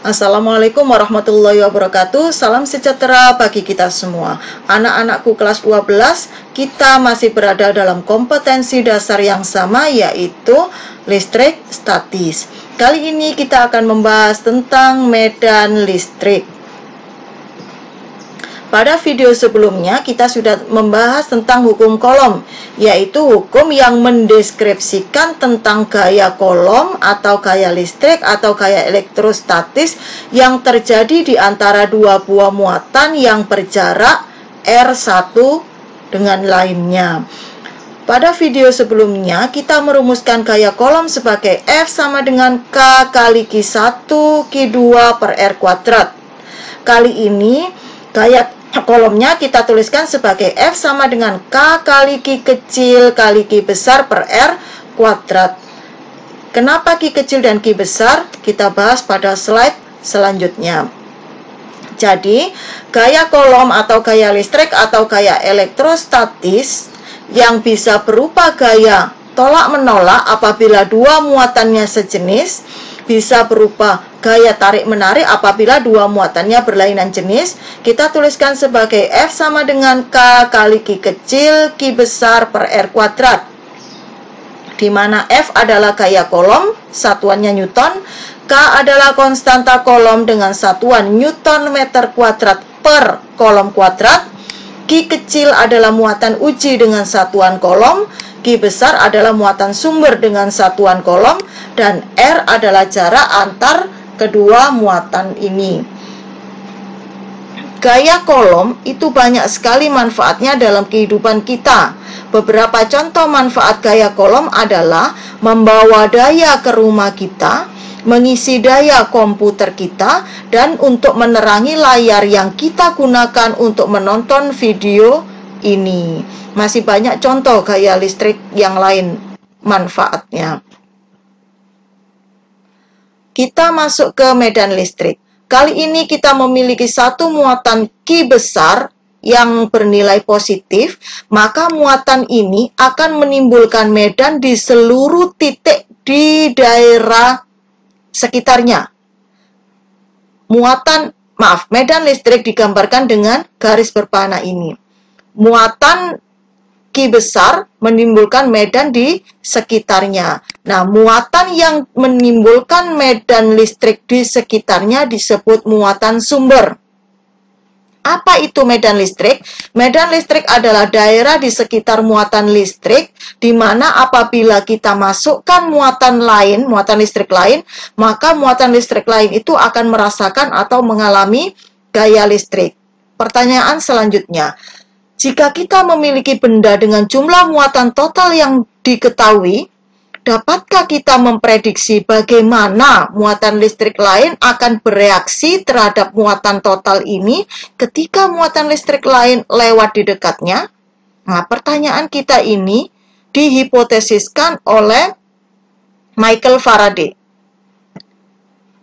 Assalamualaikum warahmatullahi wabarakatuh. Salam sejahtera bagi kita semua. Anak-anakku kelas 12, kita masih berada dalam kompetensi dasar yang sama, yaitu listrik statis. Kali ini kita akan membahas tentang medan listrik. Pada video sebelumnya kita sudah membahas tentang hukum Coulomb, yaitu hukum yang mendeskripsikan tentang gaya Coulomb atau gaya listrik atau gaya elektrostatis yang terjadi di antara dua buah muatan yang berjarak R1 dengan lainnya. Pada video sebelumnya kita merumuskan gaya Coulomb sebagai F sama dengan K kali Q1 Q2 per R kuadrat. Kali ini gaya Coulombnya kita tuliskan sebagai F sama dengan K kali Q kecil kali Q besar per R kuadrat. Kenapa Q kecil dan Q besar? Kita bahas pada slide selanjutnya. Jadi, gaya Coulomb atau gaya listrik atau gaya elektrostatis yang bisa berupa gaya tolak-menolak apabila dua muatannya sejenis, bisa berupa gaya tarik-menarik apabila dua muatannya berlainan jenis, kita tuliskan sebagai F sama dengan K kali Q kecil Q besar per R kuadrat, di mana F adalah gaya Coulomb, satuannya Newton, K adalah konstanta Coulomb dengan satuan Newton meter kuadrat per Coulomb kuadrat, Q kecil adalah muatan uji dengan satuan Coulomb, Q besar adalah muatan sumber dengan satuan Coulomb, dan R adalah jarak antar kedua muatan ini. Gaya Coulomb itu banyak sekali manfaatnya dalam kehidupan kita. Beberapa contoh manfaat gaya Coulomb adalah membawa daya ke rumah kita, mengisi daya komputer kita, dan untuk menerangi layar yang kita gunakan untuk menonton video ini. Masih banyak contoh gaya listrik yang lain manfaatnya. Kita masuk ke medan listrik. Kali ini kita memiliki satu muatan Q besar yang bernilai positif, maka muatan ini akan menimbulkan medan di seluruh titik di daerah sekitarnya. Medan listrik digambarkan dengan garis berpanah ini. Muatan Q besar menimbulkan medan di sekitarnya. Nah, muatan yang menimbulkan medan listrik di sekitarnya disebut muatan sumber. Apa itu medan listrik? Medan listrik adalah daerah di sekitar muatan listrik, di mana apabila kita masukkan muatan listrik lain, maka muatan listrik lain itu akan merasakan atau mengalami gaya listrik. Pertanyaan selanjutnya, jika kita memiliki benda dengan jumlah muatan total yang diketahui, dapatkah kita memprediksi bagaimana muatan listrik lain akan bereaksi terhadap muatan total ini ketika muatan listrik lain lewat di dekatnya? Nah, pertanyaan kita ini dihipotesiskan oleh Michael Faraday.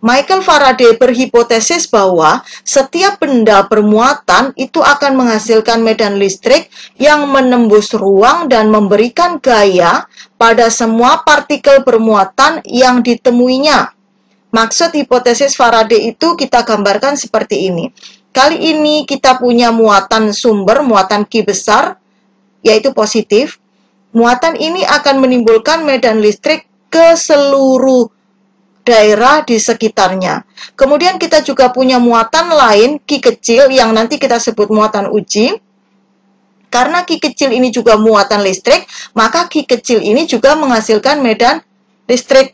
Michael Faraday berhipotesis bahwa setiap benda bermuatan itu akan menghasilkan medan listrik yang menembus ruang dan memberikan gaya pada semua partikel bermuatan yang ditemuinya. Maksud hipotesis Faraday itu kita gambarkan seperti ini. Kali ini kita punya muatan sumber, muatan Q besar, yaitu positif. Muatan ini akan menimbulkan medan listrik ke seluruh daerah di sekitarnya. Kemudian kita juga punya muatan lain, Q kecil, yang nanti kita sebut muatan uji. Karena Q kecil ini juga muatan listrik, maka Q kecil ini juga menghasilkan medan listrik.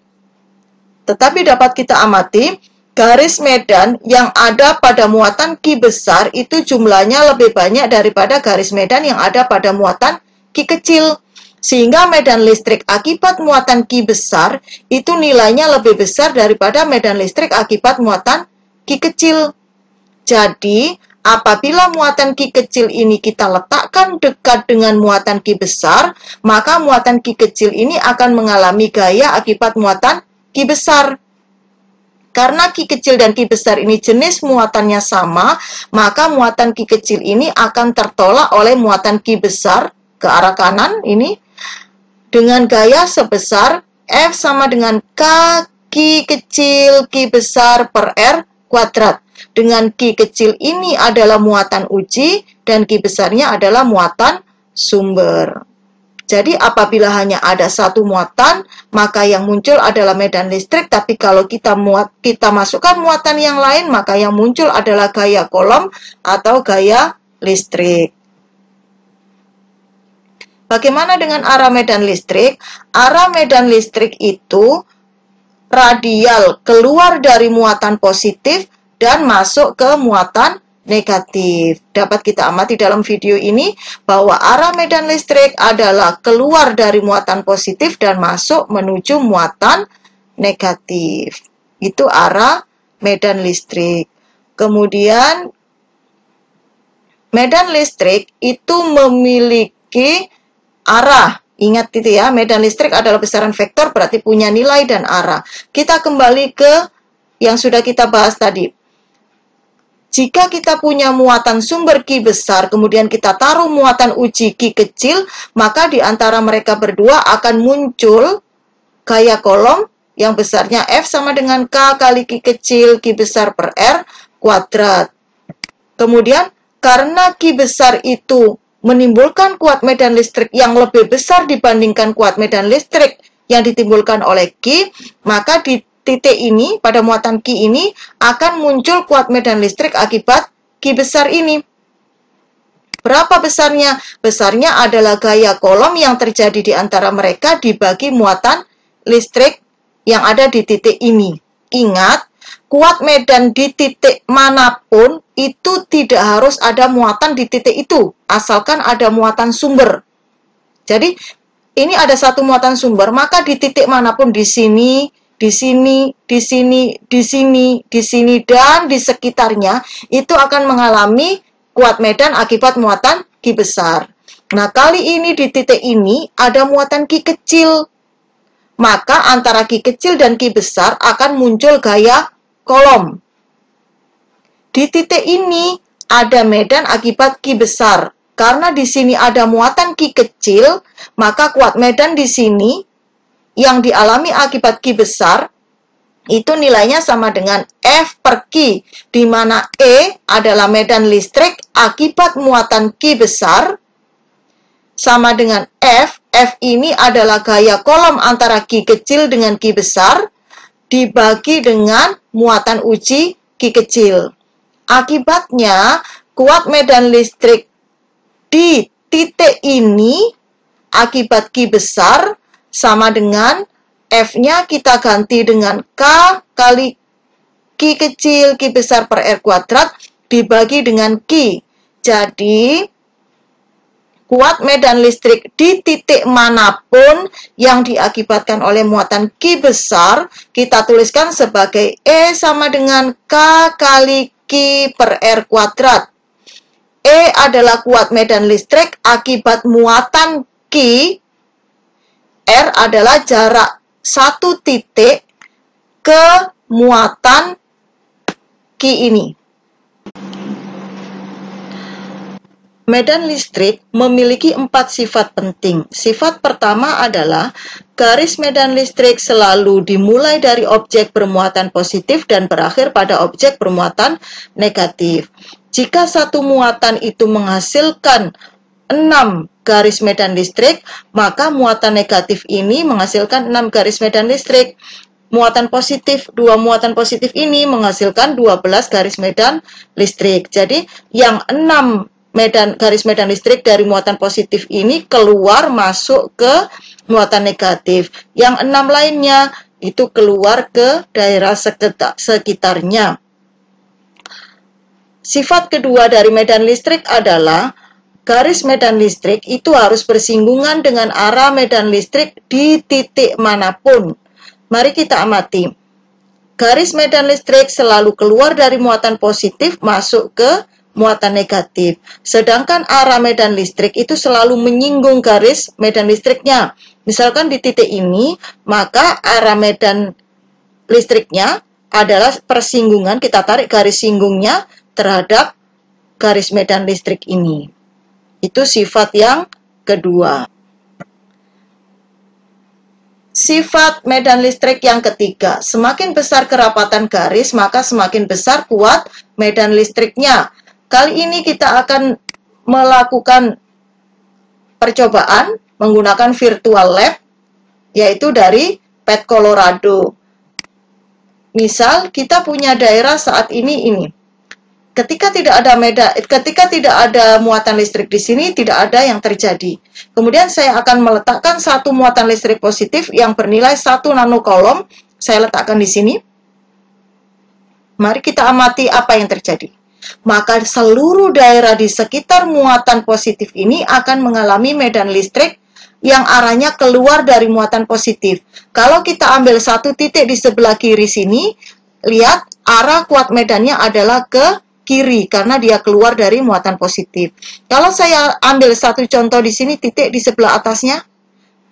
Tetapi dapat kita amati, garis medan yang ada pada muatan Q besar itu jumlahnya lebih banyak daripada garis medan yang ada pada muatan Q kecil. Sehingga medan listrik akibat muatan Q besar itu nilainya lebih besar daripada medan listrik akibat muatan Q kecil. Jadi, apabila muatan Q kecil ini kita letakkan dekat dengan muatan Q besar, maka muatan Q kecil ini akan mengalami gaya akibat muatan Q besar. Karena Q kecil dan Q besar ini jenis muatannya sama, maka muatan Q kecil ini akan tertolak oleh muatan Q besar ke arah kanan ini dengan gaya sebesar F sama dengan K Q kecil Q besar per R kuadrat. Dengan Q kecil ini adalah muatan uji dan Q besarnya adalah muatan sumber. Jadi apabila hanya ada satu muatan, maka yang muncul adalah medan listrik. Tapi kalau kita masukkan muatan yang lain, maka yang muncul adalah gaya kolom atau gaya listrik. Bagaimana dengan arah medan listrik? Arah medan listrik itu radial keluar dari muatan positif dan masuk ke muatan negatif. Dapat kita amati dalam video ini bahwa arah medan listrik adalah keluar dari muatan positif dan masuk menuju muatan negatif. Itu arah medan listrik. Kemudian medan listrik itu memiliki arah. Ingat itu ya, medan listrik adalah besaran vektor, berarti punya nilai dan arah. Kita kembali ke yang sudah kita bahas tadi. Jika kita punya muatan sumber Q besar, kemudian kita taruh muatan uji Q kecil, maka di antara mereka berdua akan muncul gaya kolom yang besarnya F sama dengan K kali Q kecil Q besar per R kuadrat. Kemudian, karena Q besar itu menimbulkan kuat medan listrik yang lebih besar dibandingkan kuat medan listrik yang ditimbulkan oleh Q, maka di titik ini, pada muatan Q ini, akan muncul kuat medan listrik akibat Q besar ini. Berapa besarnya? Besarnya adalah gaya kolom yang terjadi di antara mereka dibagi muatan listrik yang ada di titik ini. Ingat, kuat medan di titik manapun itu tidak harus ada muatan di titik itu, asalkan ada muatan sumber. Jadi, ini ada satu muatan sumber, maka di titik manapun di sini, di sini, di sini, di sini, di sini, dan di sekitarnya itu akan mengalami kuat medan akibat muatan Q besar. Nah, kali ini di titik ini ada muatan Q kecil. Maka antara Q kecil dan Q besar akan muncul gaya kolom. Di titik ini ada medan akibat Q besar. Karena di sini ada muatan Q kecil, maka kuat medan di sini yang dialami akibat Q besar, itu nilainya sama dengan F per Q, di mana E adalah medan listrik akibat muatan Q besar, sama dengan F. F ini adalah gaya kolom antara Q kecil dengan Q besar, dibagi dengan muatan uji Q kecil. Akibatnya, kuat medan listrik di titik ini akibat Q besar sama dengan F-nya kita ganti dengan K kali Q kecil Q besar per R kuadrat dibagi dengan Q. Jadi, kuat medan listrik di titik manapun yang diakibatkan oleh muatan Q besar, kita tuliskan sebagai E sama dengan K kali Q per R kuadrat. E adalah kuat medan listrik akibat muatan Q. R adalah jarak satu titik ke muatan Q ini. Medan listrik memiliki 4 sifat penting. Sifat pertama adalah garis medan listrik selalu dimulai dari objek bermuatan positif dan berakhir pada objek bermuatan negatif. Jika satu muatan itu menghasilkan 6 garis medan listrik, maka muatan negatif ini menghasilkan 6 garis medan listrik. Muatan positif, 2 muatan positif ini menghasilkan 12 garis medan listrik. Jadi, yang 6 garis medan listrik dari muatan positif ini keluar masuk ke muatan negatif. Yang 6 lainnya itu keluar ke daerah sekitarnya. Sifat kedua dari medan listrik adalah garis medan listrik itu harus bersinggungan dengan arah medan listrik di titik manapun. Mari kita amati. Garis medan listrik selalu keluar dari muatan positif masuk ke muatan negatif. Sedangkan arah medan listrik itu selalu menyinggung garis medan listriknya. Misalkan di titik ini, maka arah medan listriknya adalah persinggungan, kita tarik garis singgungnya terhadap garis medan listrik ini. Itu sifat yang kedua. Sifat medan listrik yang ketiga, semakin besar kerapatan garis, maka semakin besar kuat medan listriknya. Kali ini kita akan melakukan percobaan menggunakan virtual lab, yaitu dari PET Colorado. Misal, kita punya daerah saat ini. Ketika tidak ada muatan listrik di sini, tidak ada yang terjadi. Kemudian saya akan meletakkan satu muatan listrik positif yang bernilai 1 nanocoulomb. Saya letakkan di sini. Mari kita amati apa yang terjadi. Maka seluruh daerah di sekitar muatan positif ini akan mengalami medan listrik yang arahnya keluar dari muatan positif. Kalau kita ambil satu titik di sebelah kiri sini, lihat arah kuat medannya adalah ke kiri karena dia keluar dari muatan positif. Kalau saya ambil satu contoh di sini, titik di sebelah atasnya,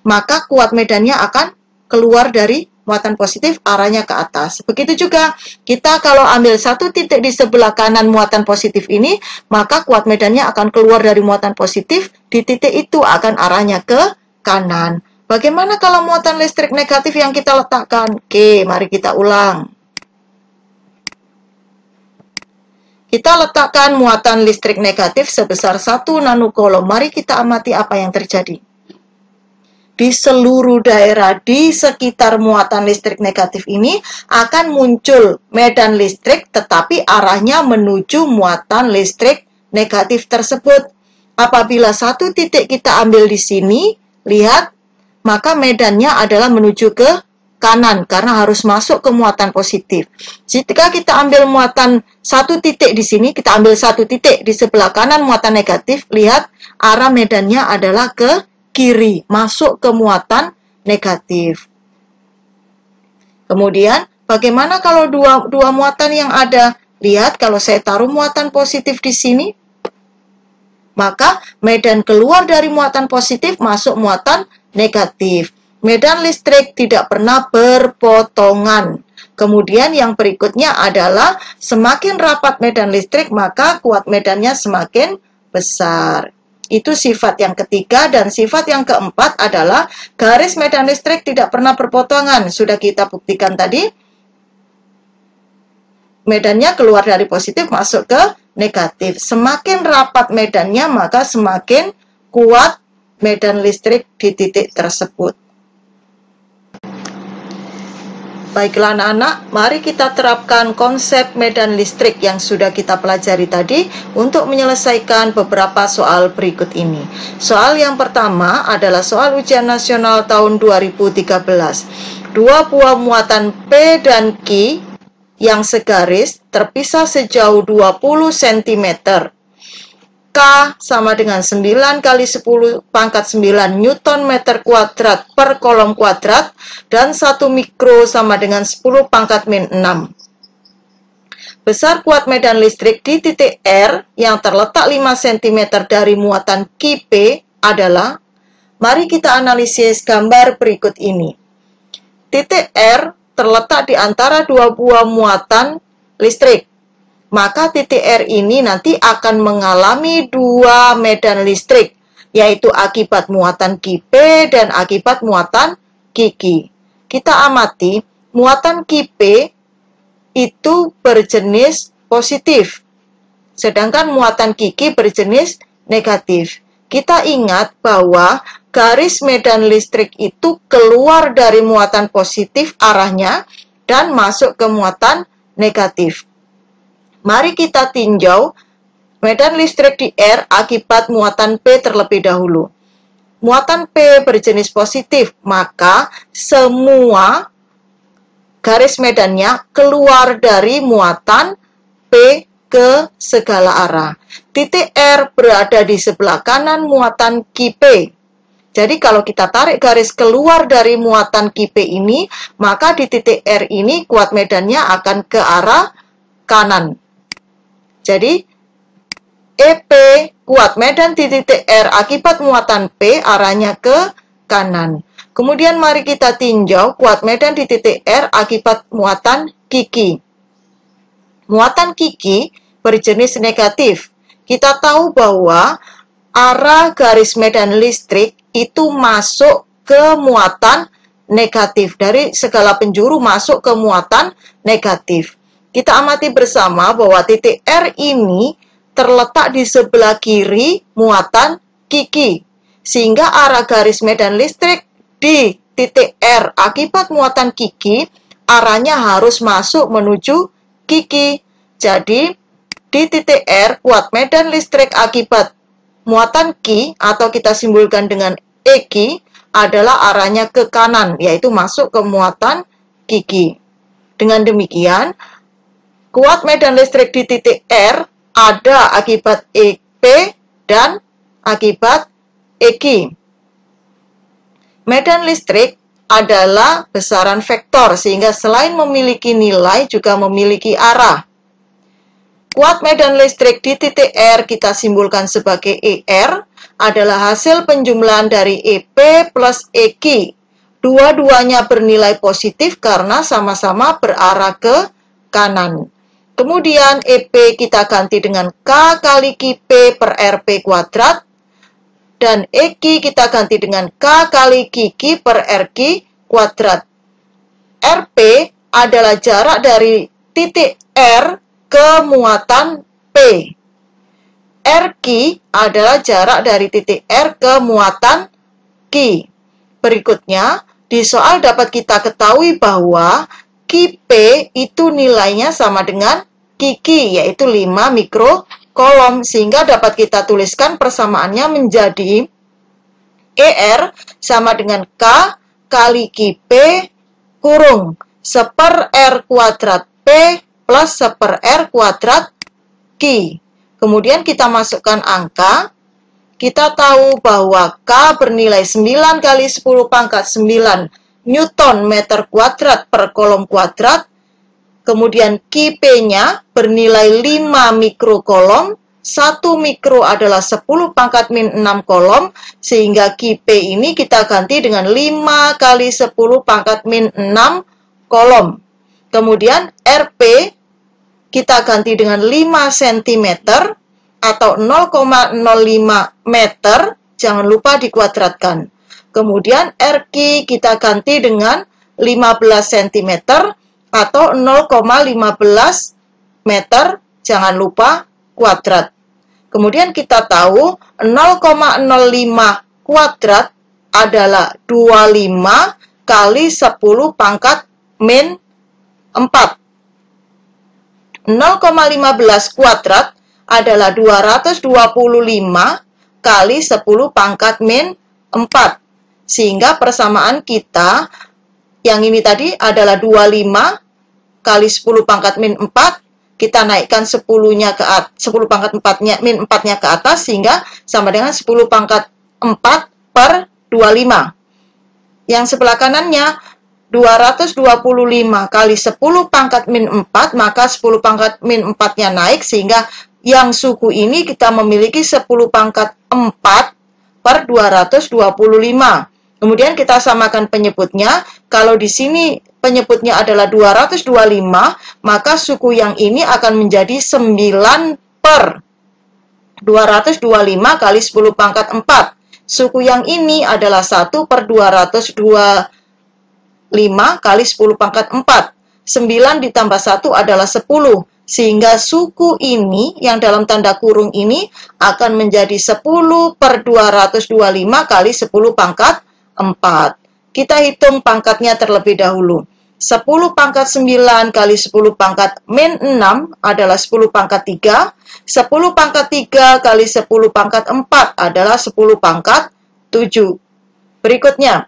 maka kuat medannya akan keluar dari muatan positif, arahnya ke atas. Begitu juga kita kalau ambil satu titik di sebelah kanan muatan positif ini, maka kuat medannya akan keluar dari muatan positif, di titik itu akan arahnya ke kanan. Bagaimana kalau muatan listrik negatif yang kita letakkan? Oke, mari kita ulang. Kita letakkan muatan listrik negatif sebesar 1 nanocoulomb. Mari kita amati apa yang terjadi. Di seluruh daerah di sekitar muatan listrik negatif ini akan muncul medan listrik, tetapi arahnya menuju muatan listrik negatif tersebut. Apabila satu titik kita ambil di sini, lihat, maka medannya adalah menuju ke kanan karena harus masuk ke muatan positif. Jika kita ambil muatan satu titik di sini, kita ambil satu titik di sebelah kanan muatan negatif, lihat arah medannya adalah ke kiri, masuk ke muatan negatif. Kemudian, bagaimana kalau dua muatan yang ada? Lihat, kalau saya taruh muatan positif di sini, maka medan keluar dari muatan positif masuk muatan negatif. Medan listrik tidak pernah berpotongan. Kemudian yang berikutnya adalah semakin rapat medan listrik, maka kuat medannya semakin besar. Itu sifat yang ketiga, dan sifat yang keempat adalah garis medan listrik tidak pernah berpotongan. Sudah kita buktikan tadi. Medannya keluar dari positif masuk ke negatif. Semakin rapat medannya, maka semakin kuat medan listrik di titik tersebut. Baiklah anak-anak, mari kita terapkan konsep medan listrik yang sudah kita pelajari tadi untuk menyelesaikan beberapa soal berikut ini. Soal yang pertama adalah soal ujian nasional tahun 2013. Dua buah muatan P dan Q yang segaris terpisah sejauh 20 cm. K sama dengan 9 kali 10 pangkat 9 Newton meter kuadrat per kolom kuadrat, dan 1 mikro sama dengan 10 pangkat min 6. Besar kuat medan listrik di titik R yang terletak 5 cm dari muatan QP adalah, mari kita analisis gambar berikut ini. Titik R terletak di antara dua buah muatan listrik. Maka titik R ini nanti akan mengalami dua medan listrik, yaitu akibat muatan QP dan akibat muatan QQ. Kita amati, muatan QP itu berjenis positif, sedangkan muatan QQ berjenis negatif. Kita ingat bahwa garis medan listrik itu keluar dari muatan positif arahnya dan masuk ke muatan negatif. Mari kita tinjau medan listrik di R akibat muatan P terlebih dahulu. Muatan P berjenis positif, maka semua garis medannya keluar dari muatan P ke segala arah. Titik R berada di sebelah kanan muatan QP. Jadi kalau kita tarik garis keluar dari muatan QP ini, maka di titik R ini kuat medannya akan ke arah kanan. Jadi, EP kuat medan di titik R akibat muatan P arahnya ke kanan. Kemudian mari kita tinjau kuat medan di titik R akibat muatan QQ. Muatan QQ berjenis negatif. Kita tahu bahwa arah garis medan listrik itu masuk ke muatan negatif. Dari segala penjuru masuk ke muatan negatif. Kita amati bersama bahwa titik R ini terletak di sebelah kiri muatan Q. Sehingga arah garis medan listrik di titik R akibat muatan Q, arahnya harus masuk menuju Q. Jadi, di titik R, kuat medan listrik akibat muatan Q, atau kita simbolkan dengan EQ, adalah arahnya ke kanan, yaitu masuk ke muatan Q. Dengan demikian, kuat medan listrik di titik R ada akibat EP dan akibat EQ. Medan listrik adalah besaran vektor, sehingga selain memiliki nilai juga memiliki arah. Kuat medan listrik di titik R kita simbolkan sebagai ER adalah hasil penjumlahan dari EP plus EQ. Dua-duanya bernilai positif karena sama-sama berarah ke kanan. Kemudian EP kita ganti dengan K kali QP per RP kuadrat. Dan EQ kita ganti dengan K kali QQ per RQ kuadrat. RP adalah jarak dari titik R ke muatan P. RQ adalah jarak dari titik R ke muatan Q. Berikutnya, di soal dapat kita ketahui bahwa QP itu nilainya sama dengan QQ, yaitu 5 mikrokolom, sehingga dapat kita tuliskan persamaannya menjadi ER sama dengan K kali QP kurung 1/R kuadrat P plus 1/R kuadrat Q. Kemudian kita masukkan angka. Kita tahu bahwa K bernilai 9 kali 10 pangkat 9 Newton meter kuadrat per kolom kuadrat. Kemudian QP-nya bernilai 5 mikrokolom. 1 mikro adalah 10 pangkat min 6 kolom. Sehingga QP ini kita ganti dengan 5 kali 10 pangkat min 6 kolom. Kemudian RP kita ganti dengan 5 cm atau 0,05 meter. Jangan lupa dikuadratkan. Kemudian RQ kita ganti dengan 15 cm atau 0,15 meter, jangan lupa kuadrat. Kemudian kita tahu 0,05 kuadrat adalah 25 kali 10 pangkat min 4. 0,15 kuadrat adalah 225 kali 10 pangkat min 4. Sehingga persamaan kita yang ini tadi adalah 25 kali 10 pangkat min 4. Kita naikkan 10-nya ke 10 pangkat 4-nya min 4-nya ke atas sehingga sama dengan 10 pangkat 4 per 25. Yang sebelah kanannya 225 kali 10 pangkat min 4, maka 10 pangkat min 4-nya naik sehingga yang suku ini kita memiliki 10 pangkat 4 per 225. Kemudian kita samakan penyebutnya. Kalau di sini penyebutnya adalah 225, maka suku yang ini akan menjadi 9 per 225 kali 10 pangkat 4. Suku yang ini adalah 1 per 225 kali 10 pangkat 4. 9 ditambah 1 adalah 10. Sehingga suku ini, yang dalam tanda kurung ini, akan menjadi 10 per 225 kali 10 pangkat 4. Kita hitung pangkatnya terlebih dahulu. 10 pangkat 9 kali 10 pangkat min 6 adalah 10 pangkat 3. 10 pangkat 3 kali 10 pangkat 4 adalah 10 pangkat 7. Berikutnya,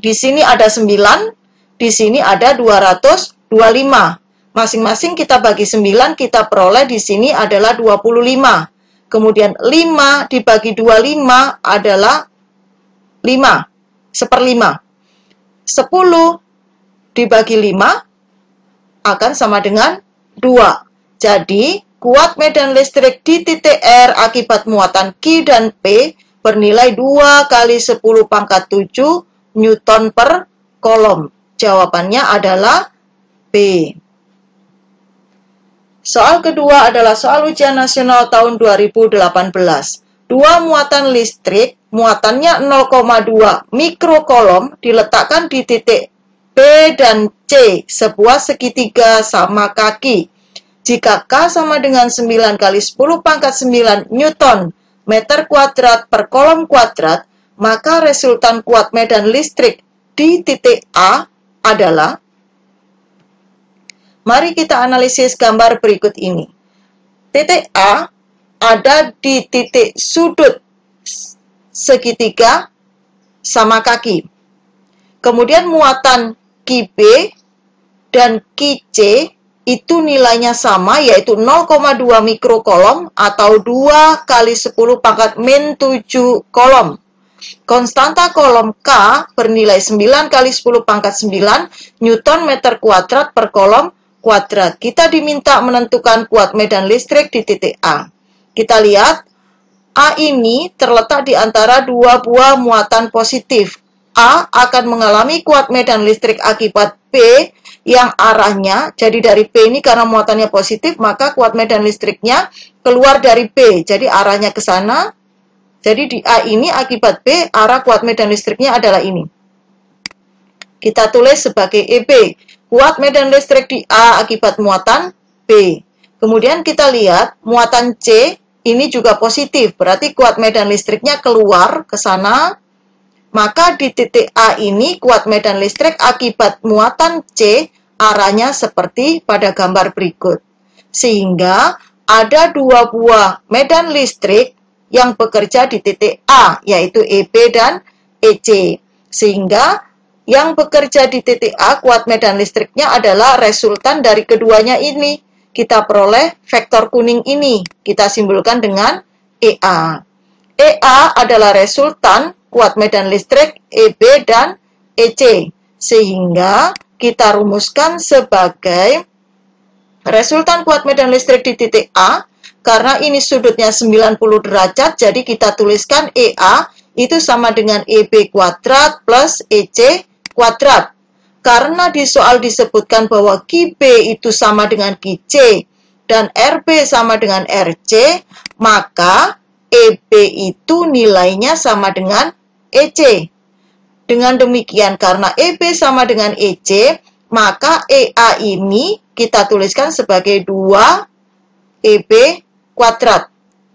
di sini ada 9, di sini ada 225. Masing-masing kita bagi 9, kita peroleh di sini adalah 25. Kemudian 5 dibagi 25 adalah 5, 1/5. 10 dibagi 5 akan sama dengan 2. Jadi, kuat medan listrik di titik R akibat muatan Q dan P bernilai 2 kali 10 pangkat 7 Newton per kolom. Jawabannya adalah B. Soal kedua adalah soal ujian nasional tahun 2018. Dua muatan listrik muatannya 0,2 mikrokolom diletakkan di titik B dan C, sebuah segitiga sama kaki. Jika K sama dengan 9 kali 10 pangkat 9 Newton meter kuadrat per kolom kuadrat, maka resultan kuat medan listrik di titik A adalah, mari kita analisis gambar berikut ini. Titik A ada di titik sudut segitiga sama kaki. Kemudian muatan QB dan QC itu nilainya sama, yaitu 0,2 mikrokolom atau 2 kali 10 pangkat min 7 kolom. Konstanta kolom K bernilai 9 kali 10 pangkat 9 Newton meter kuadrat per kolom kuadrat. Kita diminta menentukan kuat medan listrik di titik A. Kita lihat, A ini terletak di antara dua buah muatan positif. A akan mengalami kuat medan listrik akibat B yang arahnya, jadi dari B ini karena muatannya positif, maka kuat medan listriknya keluar dari B, jadi arahnya ke sana. Jadi di A ini akibat B, arah kuat medan listriknya adalah ini. Kita tulis sebagai EB. Kuat medan listrik di A akibat muatan B. Kemudian kita lihat muatan C ini juga positif, berarti kuat medan listriknya keluar ke sana. Maka di titik A ini kuat medan listrik akibat muatan C arahnya seperti pada gambar berikut. Sehingga ada dua buah medan listrik yang bekerja di titik A, yaitu EB dan EC. Sehingga yang bekerja di titik A, kuat medan listriknya adalah resultan dari keduanya ini. Kita peroleh vektor kuning ini, kita simbolkan dengan EA. EA adalah resultan kuat medan listrik EB dan EC. Sehingga kita rumuskan sebagai resultan kuat medan listrik di titik A, karena ini sudutnya 90 derajat, jadi kita tuliskan EA itu sama dengan EB kuadrat plus EC kuadrat. Karena di soal disebutkan bahwa QB itu sama dengan QC dan RB sama dengan RC, maka EB itu nilainya sama dengan EC. Dengan demikian, karena EB sama dengan EC, maka EA ini kita tuliskan sebagai 2 EB kuadrat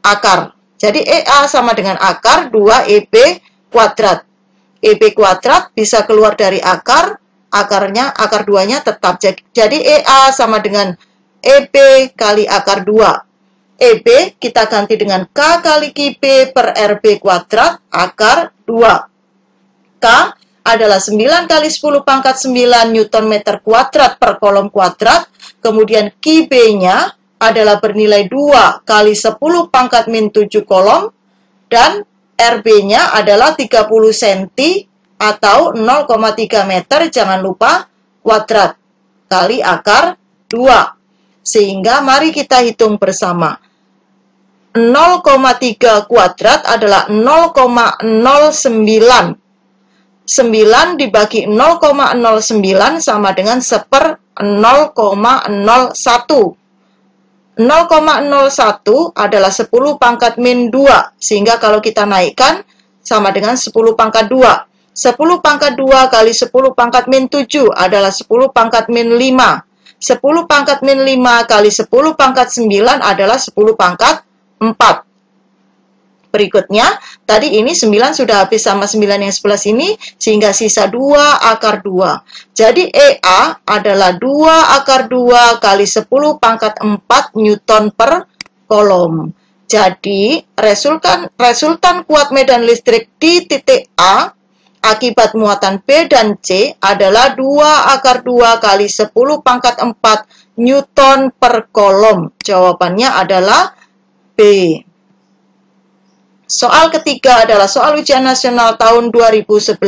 akar. Jadi EA sama dengan akar 2 EB kuadrat. EB kuadrat bisa keluar dari akar, akarnya, akar 2-nya tetap. Jadi EA sama dengan EB kali akar 2. EB kita ganti dengan K kali QB per RB kuadrat akar 2. K adalah 9 kali 10 pangkat 9 Newton meter kuadrat per kolom kuadrat. Kemudian QB-nya adalah bernilai 2 kali 10 pangkat min 7 kolom. Dan RB-nya adalah 30 cm atau 0,3 meter, jangan lupa kuadrat, kali akar 2. Sehingga mari kita hitung bersama. 0,3 kuadrat adalah 0,09. 9 dibagi 0,09 sama dengan 1/0,01. 0,01 adalah 10 pangkat min 2. Sehingga kalau kita naikkan sama dengan 10 pangkat 2. 10 pangkat 2 kali 10 pangkat min 7 adalah 10 pangkat min 5. 10 pangkat min 5 kali 10 pangkat 9 adalah 10 pangkat 4. Berikutnya, tadi ini 9 sudah habis sama 9 yang sebelah sini, sehingga sisa 2 akar 2. Jadi EA adalah 2 akar 2 kali 10 pangkat 4 Newton per kolom. Jadi, resultan kuat medan listrik di titik A akibat muatan B dan C adalah 2 akar 2 kali 10 pangkat 4 Newton per kolom. Jawabannya adalah B. Soal ketiga adalah soal ujian nasional tahun 2011.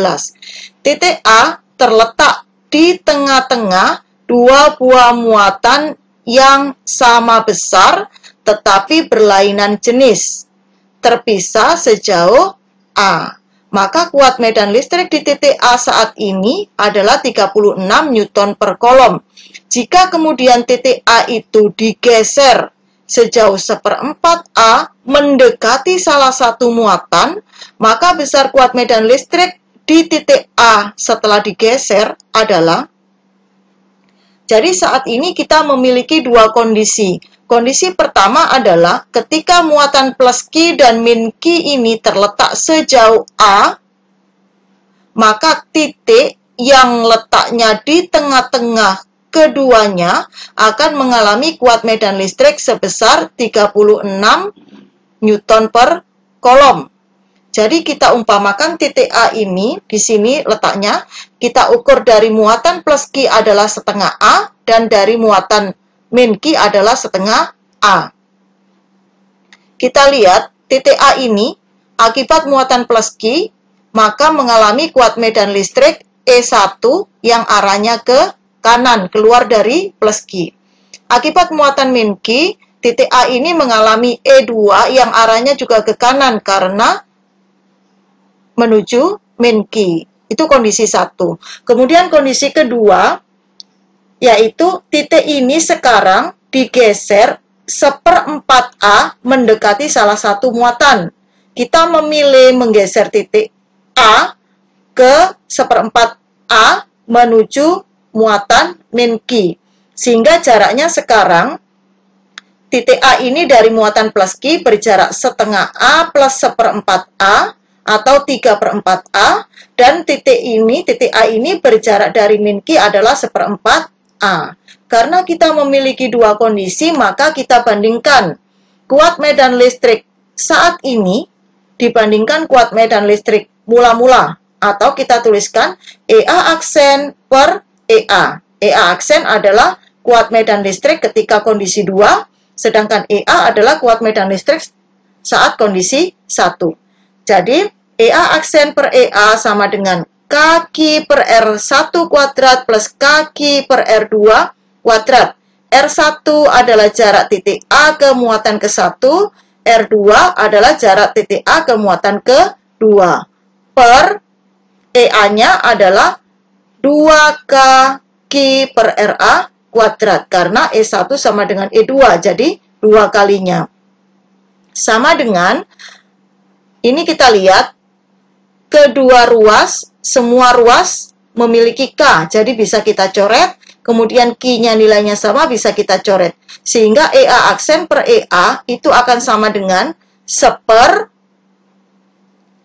Titik A terletak di tengah-tengah dua buah muatan yang sama besar tetapi berlainan jenis, terpisah sejauh A. Maka kuat medan listrik di titik A saat ini adalah 36 Newton per kolom. Jika kemudian titik A itu digeser sejauh 1/4 A mendekati salah satu muatan, maka besar kuat medan listrik di titik A setelah digeser adalah, jadi saat ini kita memiliki dua kondisi. Kondisi pertama adalah ketika muatan plus Q dan min Q ini terletak sejauh A, maka titik yang letaknya di tengah-tengah keduanya akan mengalami kuat medan listrik sebesar 36 Newton per kolom. Jadi kita umpamakan titik A ini, di sini letaknya, kita ukur dari muatan plus Q adalah setengah A, dan dari muatan min Q adalah setengah A. Kita lihat, titik A ini, akibat muatan plus Q, maka mengalami kuat medan listrik E1 yang arahnya ke kanan, keluar dari plus Q. Akibat muatan min Q, titik A ini mengalami E2 yang arahnya juga ke kanan karena menuju min Q. Itu kondisi satu. Kemudian kondisi kedua, yaitu titik ini sekarang digeser 1/4 A mendekati salah satu muatan. Kita memilih menggeser titik A ke 1/4 A menuju muatan min Q. Sehingga jaraknya sekarang, titik A ini dari muatan plus Q berjarak setengah A plus 1/4 A, atau 3/4 A, dan titik A ini berjarak dari min Q adalah 1/4 A. Karena kita memiliki dua kondisi, maka kita bandingkan kuat medan listrik saat ini dibandingkan kuat medan listrik mula-mula, atau kita tuliskan EA aksen per EA. EA aksen adalah kuat medan listrik ketika kondisi 2, sedangkan EA adalah kuat medan listrik saat kondisi 1. Jadi, EA aksen per EA sama dengan kaki per R1 kuadrat plus kaki per R2 kuadrat. R1 adalah jarak titik A ke muatan ke-1, R2 adalah jarak titik A ke muatan ke-2. Per EA-nya adalah 2K Q per RA kuadrat, karena E1 sama dengan E2, jadi 2 kalinya. Sama dengan, ini kita lihat, kedua ruas, semua ruas memiliki K, jadi bisa kita coret, kemudian Q-nya nilainya sama, bisa kita coret. Sehingga EA aksen per EA itu akan sama dengan 1/,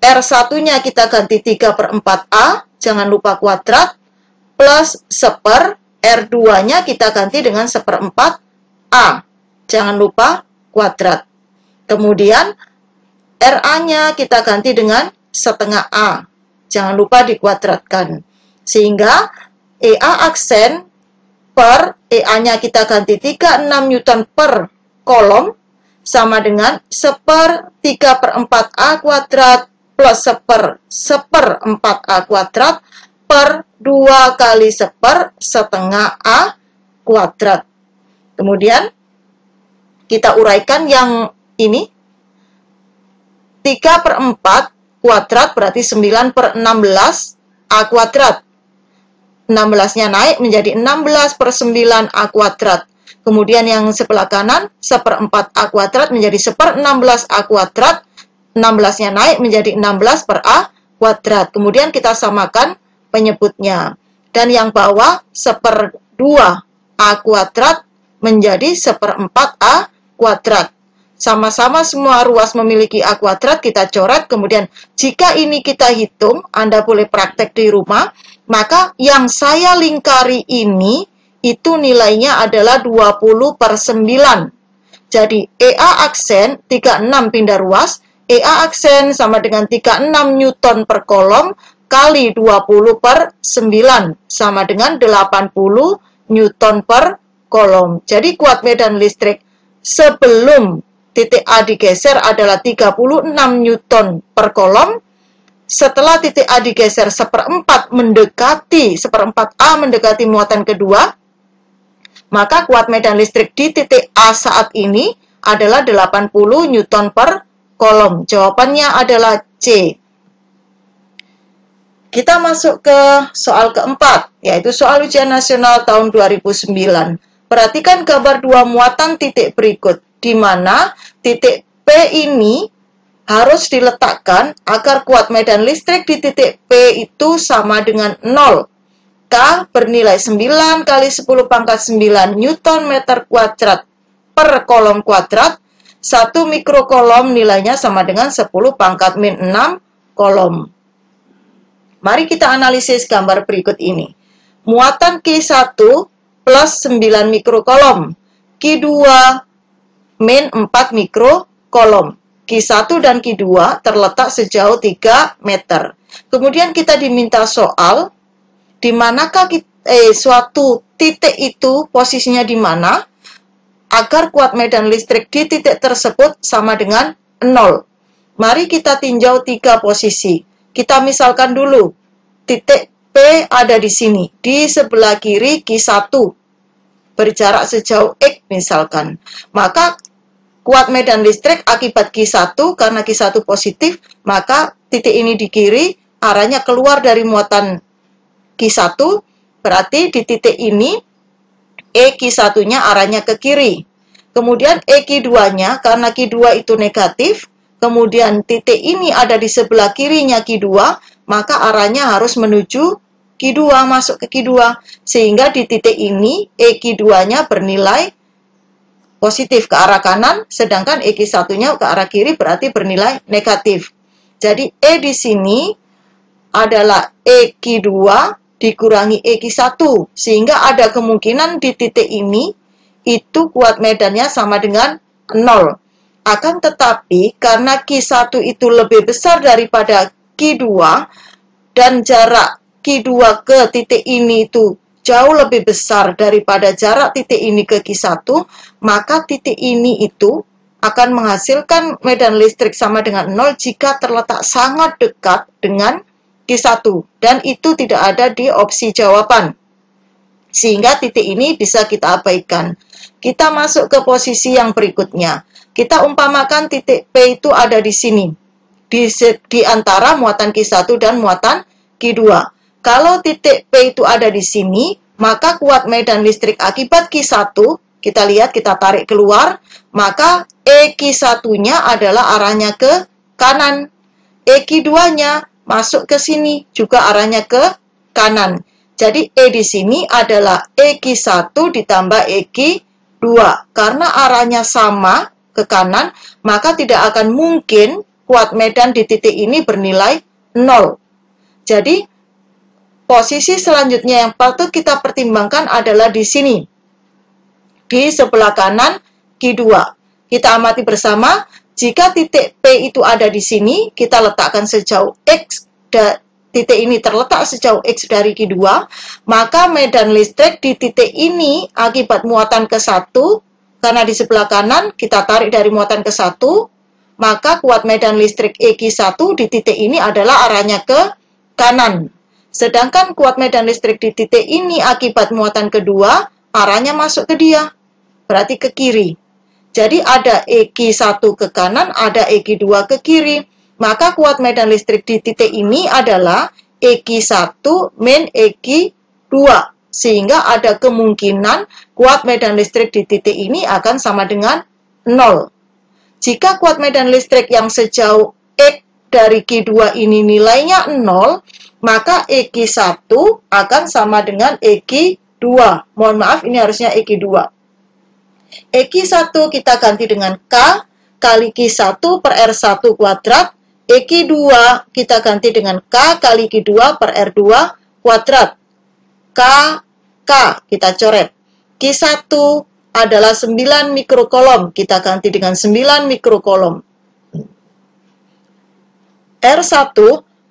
R1-nya kita ganti 3/4 A, jangan lupa kuadrat, plus 1/, R2-nya kita ganti dengan 1/4 A, jangan lupa kuadrat. Kemudian, RA-nya kita ganti dengan setengah A, jangan lupa dikuadratkan. Sehingga EA aksen per EA-nya kita ganti 36 Newton per kolom sama dengan 1/3/4 A kuadrat plus 1/4 A kuadrat per 2 kali 1/setengah A kuadrat. Kemudian kita uraikan yang ini, 3/4 kuadrat berarti 9/16 A kuadrat. 16-nya naik menjadi 16/9 A kuadrat. Kemudian yang sebelah kanan, 1/4 A kuadrat menjadi 1/16 A kuadrat. 16-nya naik menjadi 16 per A kuadrat. Kemudian kita samakan penyebutnya. Dan yang bawah, 1/2 A kuadrat menjadi 1/4 A kuadrat. Sama-sama semua ruas memiliki A kuadrat, kita coret. Kemudian jika ini kita hitung, Anda boleh praktek di rumah, maka yang saya lingkari ini, itu nilainya adalah 20/9. Jadi EA aksen 36 pindah ruas, EA aksen sama dengan 36 Newton per kolom kali 20/9 sama dengan 80 Newton per kolom. Jadi kuat medan listrik sebelum titik A digeser adalah 36 Newton per kolom. Setelah titik A digeser 1/4 mendekati 1/4 A mendekati muatan kedua, maka kuat medan listrik di titik A saat ini adalah 80 Newton per kolom. Jawabannya adalah C. Kita masuk ke soal keempat, yaitu soal ujian nasional tahun 2009. Perhatikan gambar dua muatan titik berikut. di mana titik P ini harus diletakkan agar kuat medan listrik di titik P itu sama dengan 0. K bernilai 9 kali 10 pangkat 9 Newton meter kuadrat per kolom kuadrat. 1 mikrokolom nilainya sama dengan 10 pangkat min 6 kolom. Mari kita analisis gambar berikut ini. Muatan Q1 plus 9 mikrokolom. Q2 min 4 mikrokolom. Q1 dan Q2 terletak sejauh 3 meter. Kemudian kita diminta soal, di manakah suatu titik itu posisinya di mana, agar kuat medan listrik di titik tersebut sama dengan 0. Mari kita tinjau 3 posisi. Kita misalkan dulu, titik P ada di sini, di sebelah kiri Q1, berjarak sejauh X misalkan. Maka kuat medan listrik akibat Q1, karena Q1 positif, maka titik ini di kiri, arahnya keluar dari muatan Q1, berarti di titik ini, EQ1-nya arahnya ke kiri. Kemudian EQ2-nya, karena Q2 itu negatif, kemudian titik ini ada di sebelah kirinya Q2, maka arahnya harus menuju Q2, masuk ke Q2. Sehingga di titik ini, EQ2-nya bernilai positif ke arah kanan, sedangkan EQ1-nya ke arah kiri berarti bernilai negatif. Jadi E di sini adalah EQ2 dikurangi EQ1, sehingga ada kemungkinan di titik ini itu kuat medannya sama dengan 0. Akan tetapi karena Q1 itu lebih besar daripada Q2 dan jarak Q2 ke titik ini itu jauh lebih besar daripada jarak titik ini ke Q1, maka titik ini itu akan menghasilkan medan listrik sama dengan 0 jika terletak sangat dekat dengan Q1. Dan itu tidak ada di opsi jawaban. Sehingga titik ini bisa kita abaikan. Kita masuk ke posisi yang berikutnya. Kita umpamakan titik P itu ada di sini. Di antara muatan Q1 dan muatan Q2. Kalau titik P itu ada di sini, maka kuat medan listrik akibat Q1, kita lihat, kita tarik keluar, maka EQ1-nya adalah arahnya ke kanan. EQ2-nya masuk ke sini, juga arahnya ke kanan. Jadi E di sini adalah EQ1 ditambah EQ2. Karena arahnya sama ke kanan, maka tidak akan mungkin kuat medan di titik ini bernilai 0. Jadi, posisi selanjutnya yang patut kita pertimbangkan adalah di sini. Di sebelah kanan Q2. Kita amati bersama, jika titik P itu ada di sini, kita letakkan sejauh X, titik ini terletak sejauh X dari Q2, maka medan listrik di titik ini akibat muatan ke-1, karena di sebelah kanan kita tarik dari muatan ke-1, maka kuat medan listrik EQ1 di titik ini adalah arahnya ke kanan. Sedangkan kuat medan listrik di titik ini akibat muatan kedua, arahnya masuk ke dia, berarti ke kiri. Jadi ada EQ1 ke kanan, ada EQ2 ke kiri. Maka kuat medan listrik di titik ini adalah EQ1 min EQ2. Sehingga ada kemungkinan kuat medan listrik di titik ini akan sama dengan 0. Jika kuat medan listrik yang sejauh X dari Q2 ini nilainya 0, maka EQ1 akan sama dengan EQ2. Mohon maaf, ini harusnya EQ2. EQ1 kita ganti dengan K kali Q1 per R1 kuadrat. EQ2 kita ganti dengan K kali Q2 per R2 kuadrat. K kita coret. Q1 adalah 9 mikrokolom. Kita ganti dengan 9 mikrokolom. R1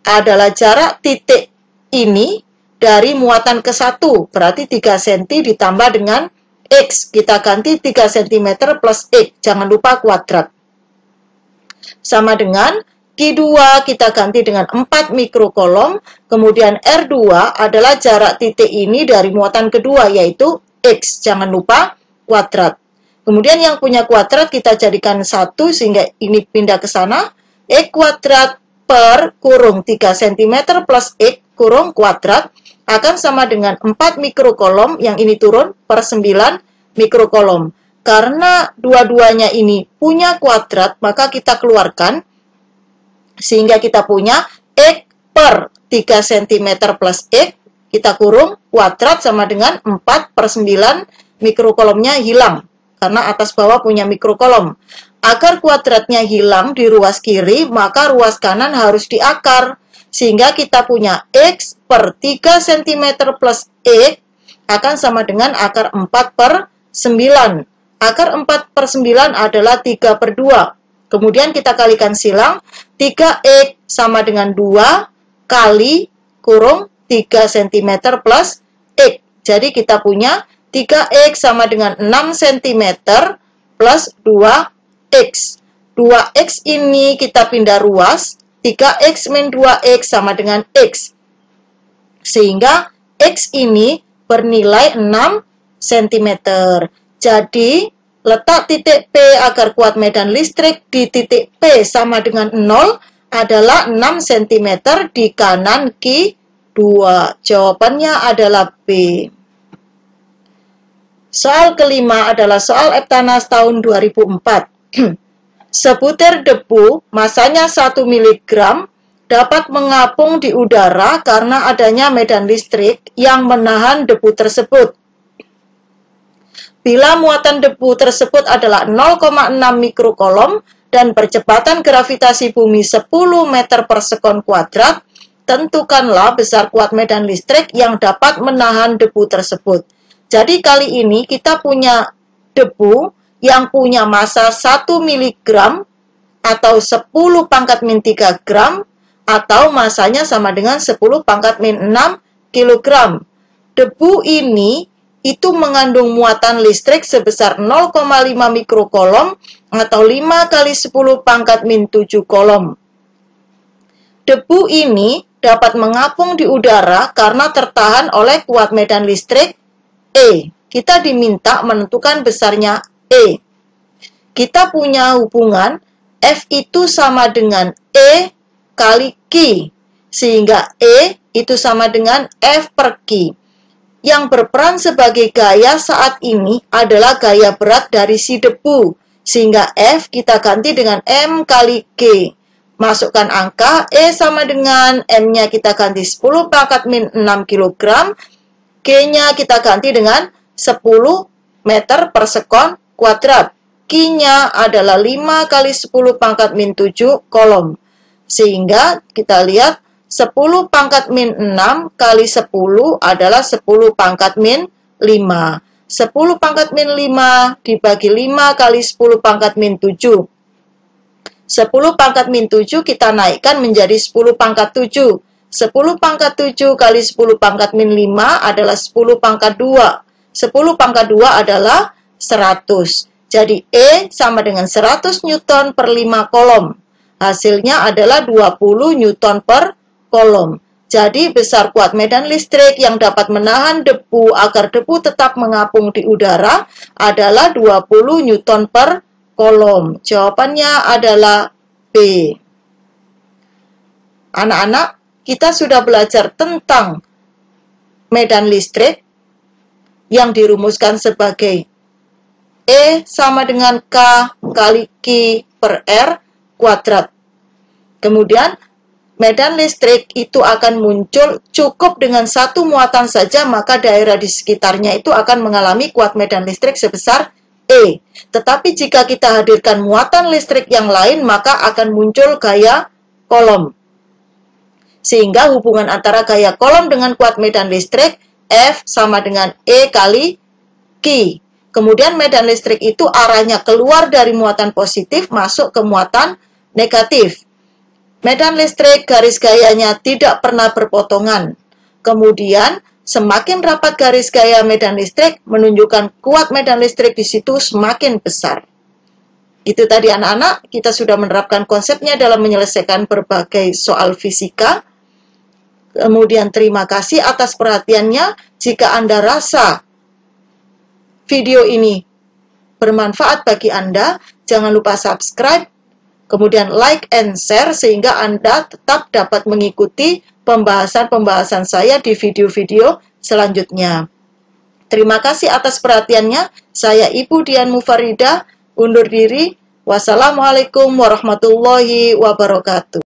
adalah jarak titik ini dari muatan ke-1, berarti 3 cm ditambah dengan X, kita ganti 3 cm plus X, jangan lupa kuadrat. Sama dengan Q2 kita ganti dengan 4 mikrokolom, kemudian R2 adalah jarak titik ini dari muatan kedua, yaitu X, jangan lupa kuadrat. Kemudian yang punya kuadrat kita jadikan 1, sehingga ini pindah ke sana, X kuadrat per kurung 3 cm plus X kurung kuadrat akan sama dengan 4 mikrokolom, yang ini turun per 9 mikrokolom. karena dua-duanya ini punya kuadrat, maka kita keluarkan, sehingga kita punya X per 3 cm plus X, kita kurung, kuadrat sama dengan 4/9 mikrokolomnya hilang, karena atas bawah punya mikrokolom. Agar kuadratnya hilang di ruas kiri, maka ruas kanan harus diakar, sehingga kita punya X per 3 cm plus X akan sama dengan akar 4/9. Akar 4/9 adalah 3/2. Kemudian kita kalikan silang, 3X sama dengan 2 kali kurung 3 cm plus X. Jadi kita punya 3X sama dengan 6 cm plus 2X. 2X ini kita pindah ruas, 3X min 2X sama dengan X. Sehingga X ini bernilai 6 cm. Jadi, letak titik P agar kuat medan listrik di titik P sama dengan 0 adalah 6 cm di kanan Q2. Jawabannya adalah B. Soal kelima adalah soal Eptanas tahun 2004. Sebutir debu, masanya 1 mg, dapat mengapung di udara karena adanya medan listrik yang menahan debu tersebut. Bila muatan debu tersebut adalah 0,6 mikrokolom dan percepatan gravitasi bumi 10 meter per sekon kuadrat, tentukanlah besar kuat medan listrik yang dapat menahan debu tersebut. Jadi kali ini kita punya debu yang punya massa 1 mg atau 10 pangkat min 3 gram atau masanya sama dengan 10 pangkat min 6 kg. Debu ini itu mengandung muatan listrik sebesar 0,5 mikrokolom atau 5 kali 10 pangkat min 7 kolom. Debu ini dapat mengapung di udara karena tertahan oleh kuat medan listrik E. Kita diminta menentukan besarnya E. Kita punya hubungan F itu sama dengan E kali Q, sehingga E itu sama dengan F per Q. Yang berperan sebagai gaya saat ini adalah gaya berat dari si debu, sehingga F kita ganti dengan M kali G. Masukkan angka, E sama dengan M-nya kita ganti 10 pangkat min 6 kg, G-nya kita ganti dengan 10 meter per sekon kuadrat. Q-nya adalah 5 kali 10 pangkat min 7 kolom. Sehingga kita lihat 10 pangkat min 6 kali 10 adalah 10 pangkat min 5. 10 pangkat min 5 dibagi 5 kali 10 pangkat min 7. 10 pangkat min 7 kita naikkan menjadi 10 pangkat 7. 10 pangkat 7 kali 10 pangkat min 5 adalah 10 pangkat 2. 10 pangkat 2 adalah 100. Jadi E sama dengan 100 Newton per 5 kolom. Hasilnya adalah 20 Newton per kolom. Jadi besar kuat medan listrik yang dapat menahan debu agar debu tetap mengapung di udara adalah 20 Newton per kolom. Jawabannya adalah B. Anak-anak, kita sudah belajar tentang medan listrik yang dirumuskan sebagai E sama dengan K kali Q per R kuadrat. Kemudian, medan listrik itu akan muncul cukup dengan satu muatan saja, maka daerah di sekitarnya itu akan mengalami kuat medan listrik sebesar E. Tetapi jika kita hadirkan muatan listrik yang lain, maka akan muncul gaya kolom. Sehingga hubungan antara gaya kolom dengan kuat medan listrik, F sama dengan E kali Q. Kemudian medan listrik itu arahnya keluar dari muatan positif masuk ke muatan negatif. Medan listrik garis gayanya tidak pernah berpotongan. Kemudian, semakin rapat garis gaya medan listrik menunjukkan kuat medan listrik di situ semakin besar. Itu tadi anak-anak, kita sudah menerapkan konsepnya dalam menyelesaikan berbagai soal fisika. Kemudian terima kasih atas perhatiannya. Jika Anda rasa video ini bermanfaat bagi Anda, jangan lupa subscribe, kemudian like and share sehingga Anda tetap dapat mengikuti pembahasan-pembahasan saya di video-video selanjutnya. Terima kasih atas perhatiannya. Saya Ibu Dian Mufaridah, undur diri. Wassalamualaikum warahmatullahi wabarakatuh.